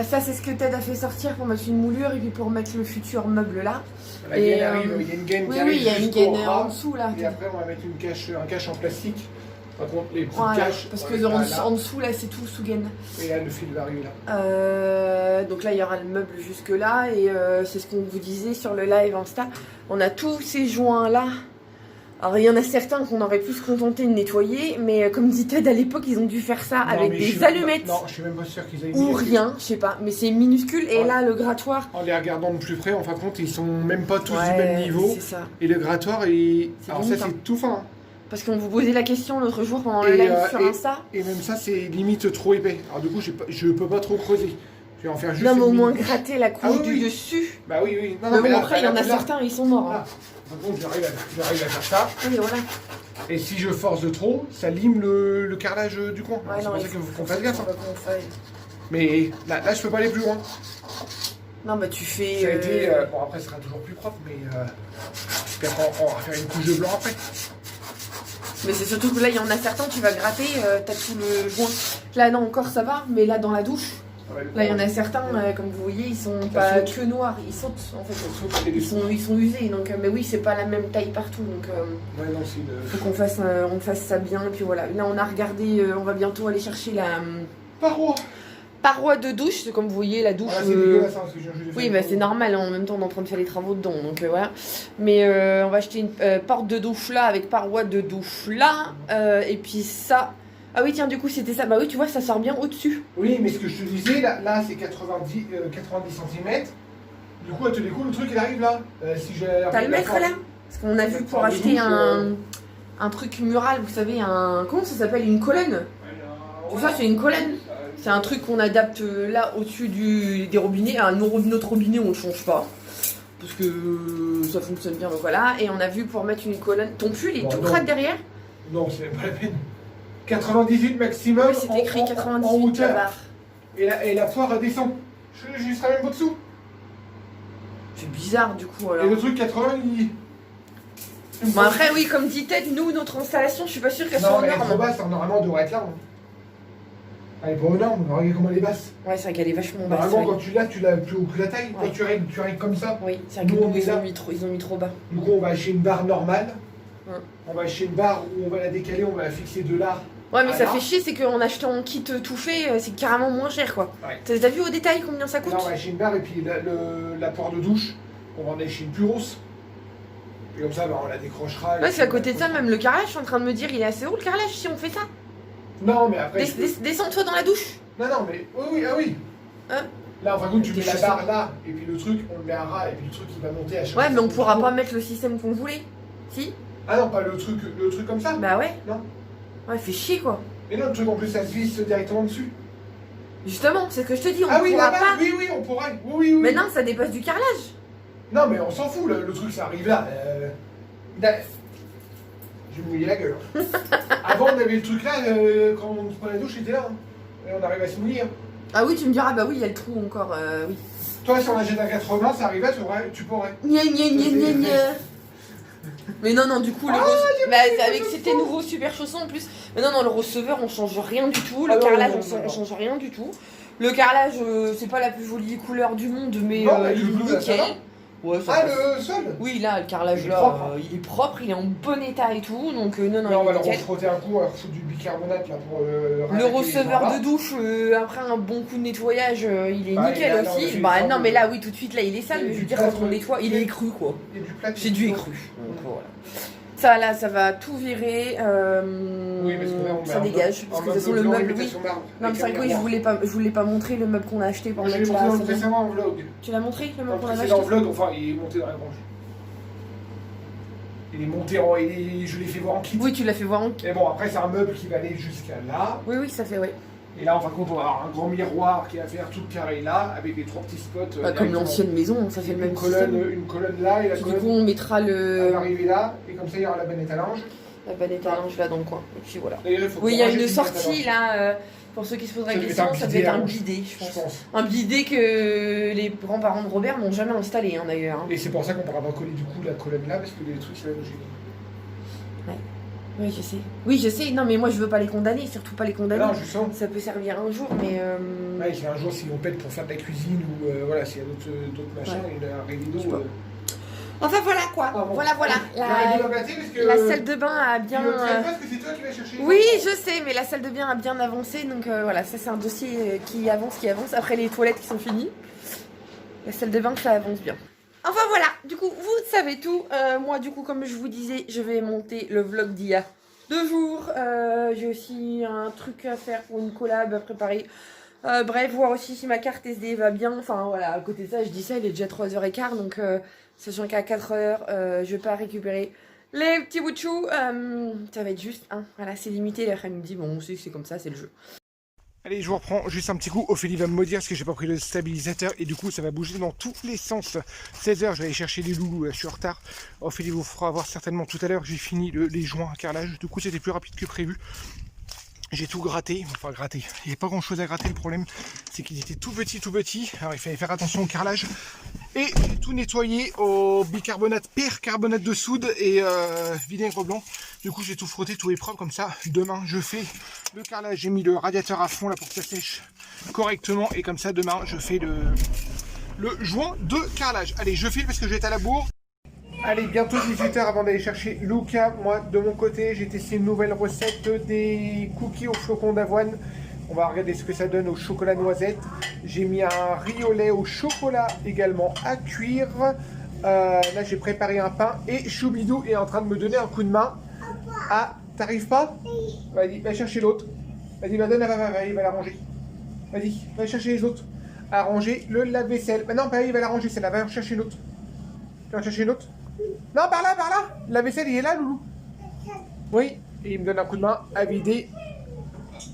Ça, c'est ce que Ted a fait sortir pour mettre une moulure et puis pour mettre le futur meuble là. La gaine arrive, il y a une gaine qui arrive. Oui, il y a une gaine en dessous là. Et après, on va mettre un cache en plastique. Par contre, les petites voilà, caches. parce que en dessous là, c'est tout sous gaine. Et là, le fil va arriver là. Donc là, il y aura le meuble jusque là. Et c'est ce qu'on vous disait sur le live Insta. On a tous ces joints là. Alors il y en a certains qu'on aurait pu se contenter de nettoyer, mais comme dit Ted à l'époque, ils ont dû faire ça avec des allumettes. Non, je suis même pas sûr qu'ils aient ou rien, je sais pas, mais c'est minuscule. Et là, le grattoir. En les regardant de plus près, en fin de compte, ils sont même pas tous du même niveau. C'est ça. Et le grattoir, alors limite, ça c'est tout fin. Parce qu'on vous posait la question l'autre jour pendant le live sur Insta. Et même ça, c'est limite trop épais. Alors du coup, je peux pas trop creuser. Je vais en faire juste. Non, mais au moins gratter la couche du oui. dessus. Bah oui, oui. Non, mais bon, après, il y en a certains, ils sont morts. Hein. Par contre, j'arrive à faire ça. Oui, voilà. Et si je force de trop, ça lime le carrelage du coin. Ouais, c'est pour ça qu'il faut qu'on fasse gaffe. Hein. Mais là, je peux pas aller plus loin. Non, bah tu fais. Ça a été, bon, après, ça sera toujours plus propre, mais j'espère qu'on va faire une couche de blanc après. Mais c'est surtout que là, il y en a certains, tu vas gratter, t'as tout le joint. Là, non, encore ça va, mais là, dans la douche. Là, il y en a certains, comme vous voyez, ils sont pas que noirs, ils sautent en fait. Ils sont usés, donc, mais oui, c'est pas la même taille partout, donc faut qu'on fasse, on fasse ça bien. Et puis voilà, là on a regardé, on va bientôt aller chercher la paroi de douche, comme vous voyez, la douche. Oui, bah c'est normal, en même temps on est en train de faire les travaux dedans, donc voilà. Mais on va acheter une porte de douche là avec paroi de douche là, et puis ça. Ah oui, tiens, du coup, c'était ça. Bah oui, tu vois, ça sort bien au-dessus. Oui, mais ce que je te disais, là c'est 90 cm. Du coup, à te découle, le truc, il arrive là. Si t'as le mètre là? Parce qu'on a vu pour acheter un truc mural, vous savez, comment ça s'appelle? Une colonne. C'est ça, c'est une colonne. C'est un truc qu'on adapte là au-dessus des robinets. Notre robinet, on ne change pas. Parce que ça fonctionne bien, donc voilà. Et on a vu pour mettre une colonne. Ton pull est tout crade derrière? Non, c'est même pas la peine. 98 maximum. Oui, c'est écrit 98 en hauteur. La barre. Et la poire descend. Je serai même pas dessous. C'est bizarre du coup alors. Et le truc 80, Bon après oui, comme dit Ted, nous notre installation, je suis pas sûre qu'elle soit en norme. Non, elle est trop basse, normalement elle devrait être là. Hein. Elle est pas aux normes, regardez comment elle est basse. Ouais, c'est vrai qu'elle est vachement basse. Normalement quand tu l'as plus haut que la taille, ouais. Quand tu règles comme ça. Oui, c'est vrai qu'ils ont mis trop bas. Du coup on va acheter une barre normale. On va acheter une barre où on va la décaler, on va la fixer de là. Ouais, mais ça fait chier, c'est qu'en achetant en kit tout fait, c'est carrément moins cher quoi. Ouais. T'as vu au détail combien ça coûte? Là, on va acheter une barre et puis la poire de douche, on va en acheter une plus grosse. Et comme ça, on la décrochera. Ouais, c'est à côté de ça, même le carrelage, je suis en train de me dire, il est assez haut le carrelage si on fait ça. Non, mais après. Descends-toi dans la douche. Non, non, mais. Oui, ah oui. Hein? Là, en fin de compte, tu T'es mets la chaud. barre là, et puis le truc, on le met à ras, et puis le truc, il va monter à chaque fois. Ouais, mais on pourra qu'il pas faut. mettre le système qu'on voulait. Si? Ah non, pas le truc comme ça. Bah ouais. Non. Ouais, fait chier quoi. Mais non, le truc en plus, ça se glisse directement dessus. Justement, c'est ce que je te dis, on Ah oui, pourra là-bas, pas. oui, oui, on pourrait. Oui, oui, oui. Mais non, ça dépasse du carrelage. Non, mais on s'en fout, le truc, ça arrive là. Là. Je vais me mouiller la gueule. Avant, on avait le truc là, quand on se prenait la douche, c'était là. Hein. Et on arrive à se mouiller. Hein. Ah oui, tu me diras, bah oui, il y a le trou encore, oui. Toi, si on achète un 80, ça arrive là, tu pourrais. Gna gna gna gna gna. Mais non, non, du coup, bah, avec c'était nouveau super chaussons en plus. Mais non, non, le receveur, on change rien du tout. Le Ah non, carrelage, non, on non. change rien du tout. Le carrelage, c'est pas la plus jolie couleur du monde, mais Non, mais il le bleu, est là, ça nickel. va. Ouais, ça Ah, passe. le sol. Oui, là, le carrelage, Il est là, propre, hein. il est propre, il est en bon état et tout. Donc, non, non, Là, on va il est le nickel. refrotter un coup, on va refoutre du bicarbonate là pour Le rattaquer les receveur endroits. de douche, après un bon coup de nettoyage, il est Bah, nickel là, on a fait aussi. une Bah forme non, mais de- là, oui, tout de suite, là, il est sale. Il y a Mais je du veux dire, quand plâtre, on nettoie, il est écru, quoi. Il y a du plâtre. C'est du écru. Donc, voilà. Ça, là, ça va tout virer. Oui, parce que là, on met ça un dégage. meuble- Parce un que de toute façon, meuble le blanc, meuble, oui. imitation marbre, Non, mais avec c'est vrai un que oui, miroir. je voulais pas montrer le meuble qu'on a acheté pour Je l'ai mettre montré là. dans le précédent vlog. Tu l'as montré, le Dans meuble le qu'on a acheté? précédent vlog, enfin, il est monté dans la grange. Il est monté en. Je l'ai fait voir en kit. Oui, tu l'as fait voir en. Mais bon, après, c'est un meuble qui va aller jusqu'à là. Oui, oui, ça fait, oui. Et là, en fin de compte, on va avoir un grand miroir qui va faire tout le carré là, avec les 3 petits spots. Bah, comme directement. l'ancienne maison, ça fait le même Une système. colonne là, et la Puis, du colonne coup, on mettra elle va le. arriver là, et comme ça, il y aura la bannette à linge. La banette à linge là dans le coin. Et puis voilà. D'ailleurs, il faut Oui, il y a ranger une bannette à sortie linge. là. Pour ceux qui se poseraient Ça la devait question, être un ça devait être un bidet, bidet, je Je pense. pense. Un bidet que les grands-parents de Robert n'ont jamais installé, hein, d'ailleurs. hein. Et c'est pour ça qu'on pourra pas coller du coup la colonne là, parce que les trucs, ça va nous gêner. Oui, je sais. Oui, je sais. Non, mais moi, je veux pas les condamner, surtout pas les condamner. Non, je sens. Ça peut servir un jour, mais. Ouais, si un jour, s'ils vont pète pour faire de la cuisine ou voilà, s'il y a d'autres machins, Ouais. il y a un rideau. Je sais pas. Enfin, voilà quoi. Ah, bon. Voilà, voilà. J'arrête de m'embêter parce que. La salle de bain a bien. Tu le traites pas parce que c'est toi qui vas chercher. Oui, je sais, mais la salle de bain a bien avancé, donc voilà, ça c'est un dossier qui avance, Après les toilettes qui sont finies, la salle de bain, ça avance bien. Enfin voilà, du coup, vous savez tout. Moi, du coup, comme je vous disais, je vais monter le vlog d'il y a 2 jours. J'ai aussi un truc à faire pour une collab à préparer. Bref, voir aussi si ma carte SD va bien. Enfin voilà, à côté de ça, je dis ça, il est déjà 3h15, donc sachant qu'à 4h, je pars récupérer les petits bouts de chou. Ça va être juste, hein, voilà, c'est limité l'après-midi. Bon, on sait que c'est comme ça, c'est le jeu. Allez, je vous reprends juste un petit coup. Ophélie va me maudire parce que j'ai pas pris le stabilisateur et du coup ça va bouger dans tous les sens. 16h, je vais aller chercher les loulous, là, je suis en retard. Ophélie vous fera voir certainement tout à l'heure que j'ai fini les joints à carrelage. Du coup, c'était plus rapide que prévu. J'ai tout gratté, enfin gratté. Il n'y a pas grand chose à gratter, le problème c'est qu'ils étaient tout petits. Alors il fallait faire attention au carrelage. Et j'ai tout nettoyé au bicarbonate, percarbonate de soude et vinaigre blanc. Du coup j'ai tout frotté, tout est propre comme ça. Demain je fais le carrelage, j'ai mis le radiateur à fond là pour que ça sèche correctement. Et comme ça demain je fais le joint de carrelage. Allez, je file parce que je vais être à la bourre. Allez, bientôt 18h avant d'aller chercher Luca. Moi, de mon côté, j'ai testé une nouvelle recette des cookies au flocon d'avoine. On va regarder ce que ça donne au chocolat noisette. J'ai mis un riz au lait au chocolat également à cuire. Là, j'ai préparé un pain et Choubidou est en train de me donner un coup de main. Ah, t'arrives pas? Vas-y, va chercher l'autre. Vas-y, va donne à papa, il va la ranger. Vas-y, va chercher les autres. À ranger le lave-vaisselle. Maintenant, il va la ranger, celle-là, va chercher l'autre. Tu vas chercher l'autre? Non, par là, par là. La vaisselle, il est là, loulou. Oui. Et il me donne un coup de main à vider.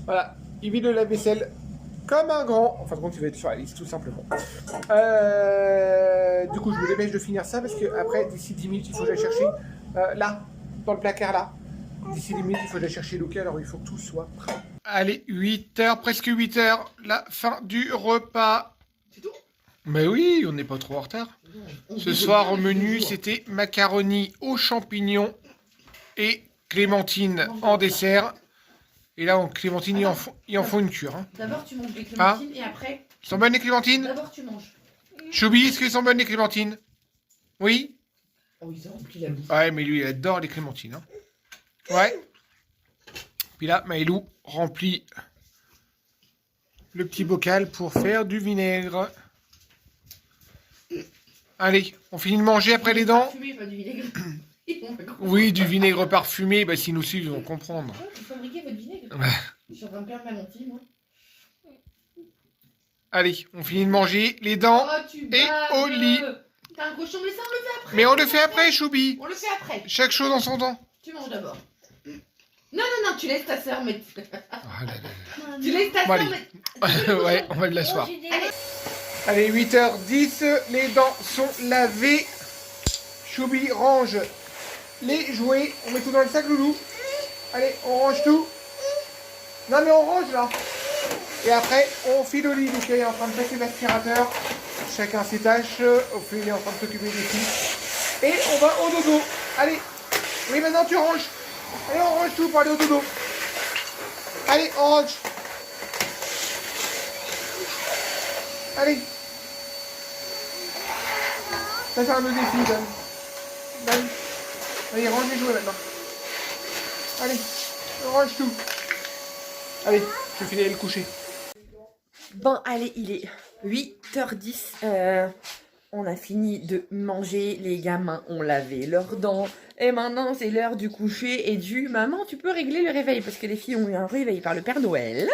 Voilà. Il vide le lave-vaisselle comme un grand. En fin de compte, il va être sur la liste, tout simplement. Du coup, je me dépêche de finir ça parce que après, d'ici 10 minutes, il faut que j'aille chercher là, dans le placard là. D'ici 10 minutes, il faut que j'aille chercher Luca, alors il faut que tout soit prêt. Allez, 8h, presque 8h, la fin du repas. C'est tout? Mais oui, on n'est pas trop en retard. Ce soir au menu, c'était macaroni aux champignons et clémentine en dessert. Et là, clémentine, ils en font une cure. Hein. D'abord, tu manges les clémentines et après. Sont bonnes les clémentines? D'abord, tu manges. Choubi, est-ce qu'elles sont bonnes les clémentines? Oui? Oh, ils ont rempli la bouche. Ouais, mais lui, il adore les clémentines. Hein. Ouais. Puis là, Maëlou remplit le petit bocal pour faire du vinaigre. Allez, on finit de manger après les dents. Parfumé, pas du vinaigre. Oui, du vinaigre parfumé, bah, s'ils nous suivent, ils vont comprendre. Vous fabriquez votre vinaigre? Je suis en train de perdre ma lentille, moi. Allez, on finit de manger, les dents tu et au lit. T'es un cochon, mais ça on le fait après. Mais on le fait après, Choubi. On le fait après. Chaque chose en son temps. Tu manges d'abord. Non, tu laisses ta sœur mettre. Ah là là. Tu laisses ta Bon, sœur allez. mettre. Ouais, on va de l'asseoir. Allez. Allez, 8h10, les dents sont lavées. Choubi range les jouets. On met tout dans le sac, Loulou. Allez, on range tout. Non, mais on range là. Et après, on file au lit. Lucas est en train de passer l'aspirateur. Chacun ses tâches. Ophélie est en train de s'occuper des filles. Et on va au dodo. Allez. Oui, maintenant tu ranges. Allez, on range tout pour aller au dodo. Allez, on range. Allez. Ça, c'est un autre défi, Dan. Dan. Allez, range les jouets maintenant. Allez, on range tout. Allez, je vais filer le coucher. Bon, allez, il est 8h10. On a fini de manger. Les gamins ont lavé leurs dents. Et maintenant, c'est l'heure du coucher et du... Maman, tu peux régler le réveil parce que les filles ont eu un réveil par le Père Noël.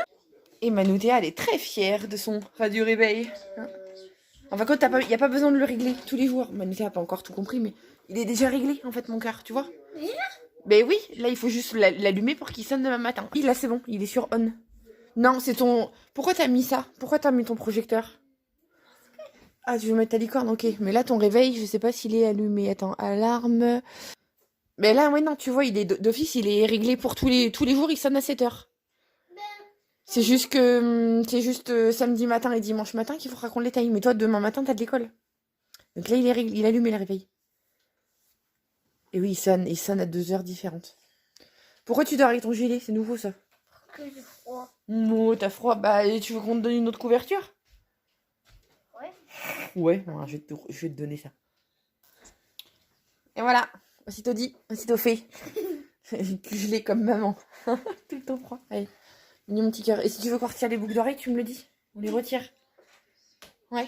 Et Manoutéa, elle est très fière de son radio réveil. Hein, enfin, quand il n'y a pas besoin de le régler tous les jours. Manoutéa n'a pas encore tout compris, mais il est déjà réglé, en fait, mon cœur, tu vois. Ben oui, là, il faut juste l'allumer pour qu'il sonne demain matin. Oui, là, c'est bon, il est sur on. Non, c'est ton... Pourquoi t'as mis ça? Pourquoi t'as mis ton projecteur? Ah, tu veux mettre ta licorne? Ok. Mais là, ton réveil, je sais pas s'il est allumé. Attends, alarme... Mais là, ouais, non, tu vois, il est d'office, il est réglé pour tous les jours, il sonne à 7h. C'est juste que... C'est juste samedi matin et dimanche matin qu'il faudra qu'on l'éteigne. Mais toi, demain matin, t'as de l'école. Donc là, il est allumé, le réveil. Et oui, il sonne à 2 heures différentes. Pourquoi tu dors avec ton gilet? C'est nouveau, ça. Que j'ai froid. Oh, t'as froid. Bah, tu veux qu'on te donne une autre couverture? Ouais. Ouais, bon, je vais te donner ça. Et voilà. Aussitôt dit, aussitôt fait. Je l'ai comme maman. Tout le temps froid. Allez, mon petit cœur. Et si tu veux qu'on retire les boucles d'oreilles, tu me le dis. On les retire. Ouais.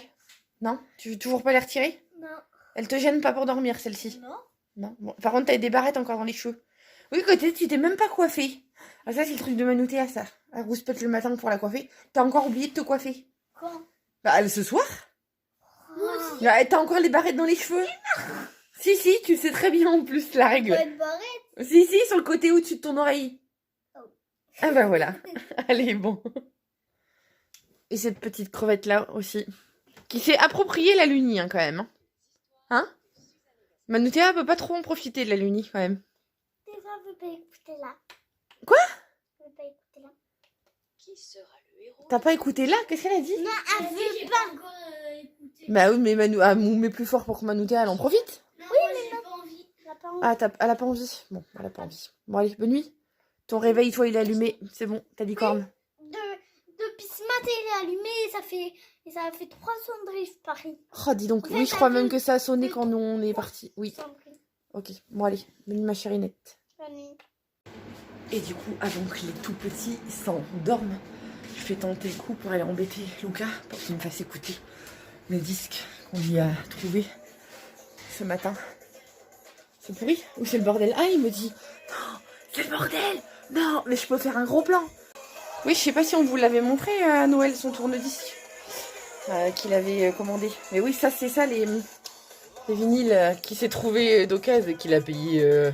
Non? Tu veux toujours pas les retirer? Non. Elles te gênent pas pour dormir, celle-ci? Non. Non. Bon, par contre, t'as des barrettes encore dans les cheveux. Oui, côté, tu t'es même pas coiffée. Ah, ça, c'est le truc de Manoutéa, ça. Elle rouspète le matin pour la coiffer. T'as encore oublié de te coiffer. Quand? Bah, ce soir? Moi aussi. Bah, t'as encore les barrettes dans les cheveux. Si, tu sais très bien en plus la règle. Pas de barrette. Si, sur le côté au-dessus de ton oreille. Oh. Ah bah voilà. Allez, bon. Et cette petite crevette-là aussi. Qui s'est appropriée la lunie, hein, quand même. Hein? Manoutéa peut pas trop en profiter de la lunie, quand même. Déjà, je vais pas écouter là. Quoi? Je vais pas écouter là. Qui sera le héros? T'as pas écouté là? Qu'est-ce qu'elle a dit? Non, elle veut pas. Encore écouté. Bah oui, mais mais plus fort pour que Manoutéa elle en profite. Non, Oui, moi, mais j'ai non. pas envie. Elle a pas envie. Ah, elle a pas envie. Bon, elle a pas envie. Bon, allez, bonne nuit. Ton réveil, toi, il est allumé. C'est bon, t'as licorne. Depuis ce matin, il est allumé et ça a fait 3 sonneries, Paris. Oh, dis donc. Oui, je crois même que ça a sonné quand on est parti. Oui. Ok, bon, allez. Bonne nuit, ma chérinette. Et du coup, avant que les tout petits s'endorment, je fais tenter le coup pour aller embêter Lucas pour qu'il me fasse écouter le disque qu'on lui a trouvé ce matin. C'est pourri ou c'est le bordel? Ah, il me dit non, c'est le bordel. Non, mais je peux faire un gros plan. Oui, je sais pas si on vous l'avait montré à Noël, son tourne-disque qu'il avait commandé. Mais oui, ça, c'est ça, les vinyles qui s'est trouvé d'occasion et qu'il a payé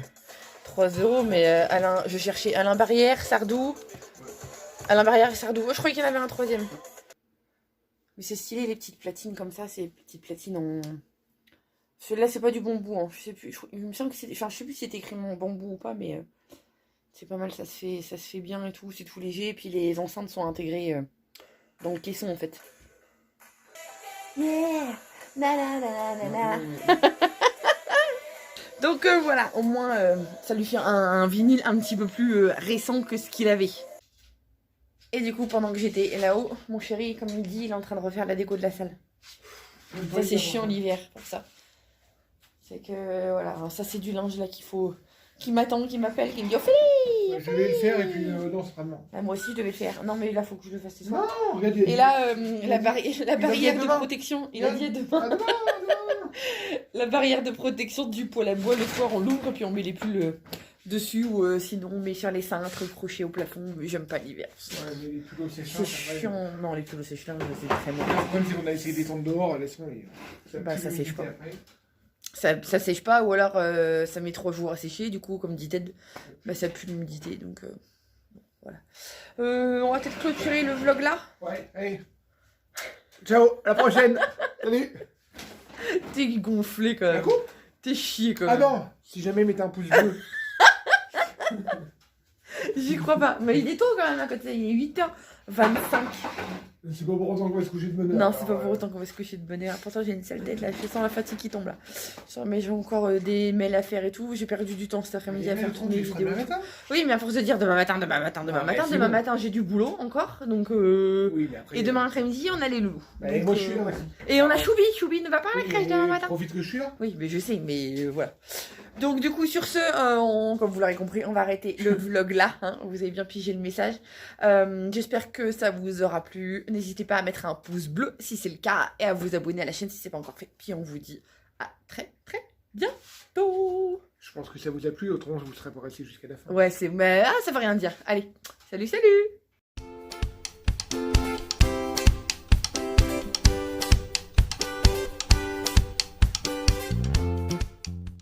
3 €. Mais je cherchais Alain Barrière, Sardou. Alain Barrière et Sardou. Oh, je croyais qu'il y en avait un troisième. Mais c'est stylé, les petites platines comme ça. C'est petites platines en... Celui-là, c'est pas du bambou. Hein. Je sais plus. Il me semble que c'est... Enfin, je sais plus si c'est écrit en bambou ou pas, mais... c'est pas mal, ça se fait bien et tout, c'est tout léger. Et puis les enceintes sont intégrées dans le caisson en fait. Yeah. Na, na, na, na, na. Donc voilà, au moins ça lui fait un vinyle un petit peu plus récent que ce qu'il avait. Et du coup, pendant que j'étais là-haut, mon chéri, comme il dit, il est en train de refaire la déco de la salle. Ça c'est chiant l'hiver pour ça. C'est que voilà, alors, ça c'est du linge là qui m'attend, qui m'appelle, qui me dit Ophélie, Je vais le faire et puis non, c'est pas moi. Ah, moi aussi je devais le faire. Non mais là faut que je le fasse ce soir. Non, regardez. Et là la barrière de demain. protection, il a dit demain. Ah, demain. La barrière de protection du poêle à bois, le soir on l'ouvre et puis on met les pulls dessus ou sinon on met sur les cintres crochés au plafond. Mais j'aime pas l'hiver. Ouais, mais les poules C'est sèches, chiant. Non, les poules sèche-linge, c'est très mauvais. Même si on a essayé d'étendre dehors, laisse-moi. Bah, ça sèche pas. Ça sèche pas ou alors ça met 3 jours à sécher. Du coup, comme dit Ted, bah, ça pue l'humidité. Donc voilà. On va peut-être clôturer le vlog là. Ouais, allez. Ciao, à la prochaine. Salut. T'es gonflé quand même. T'es chié quand même. Ah non, si jamais mettez un pouce bleu. J'y crois pas. Mais il est tôt quand même à côté. Il est 8h25. C'est pas pour autant qu'on va se coucher de bonne heure. Non, c'est pas pour autant qu'on va se coucher de bonne heure. Pourtant, j'ai une sale tête là. Je sens la fatigue qui tombe là. Mais j'ai encore des mails à faire et tout. J'ai perdu du temps cet après-midi à faire tourner les vidéos. Oui, mais à force de dire demain matin, j'ai du boulot encore. Donc, Oui, mais après, et demain après-midi, on a les loulous. Bah, Donc, moi, je suis là aussi. et on a Choubi. Choubi ne va pas à la crèche demain matin. Profite que je suis là. Oui, mais je sais, mais voilà. Donc du coup, sur ce, comme vous l'aurez compris, on va arrêter le vlog là. Hein, vous avez bien pigé le message. J'espère que ça vous aura plu. N'hésitez pas à mettre un pouce bleu si c'est le cas et à vous abonner à la chaîne si c'est pas encore fait. Puis on vous dit à très très bientôt. Je pense que ça vous a plu, autrement je vous serais pas resté jusqu'à la fin. Ouais, mais ça veut rien dire. Allez, salut.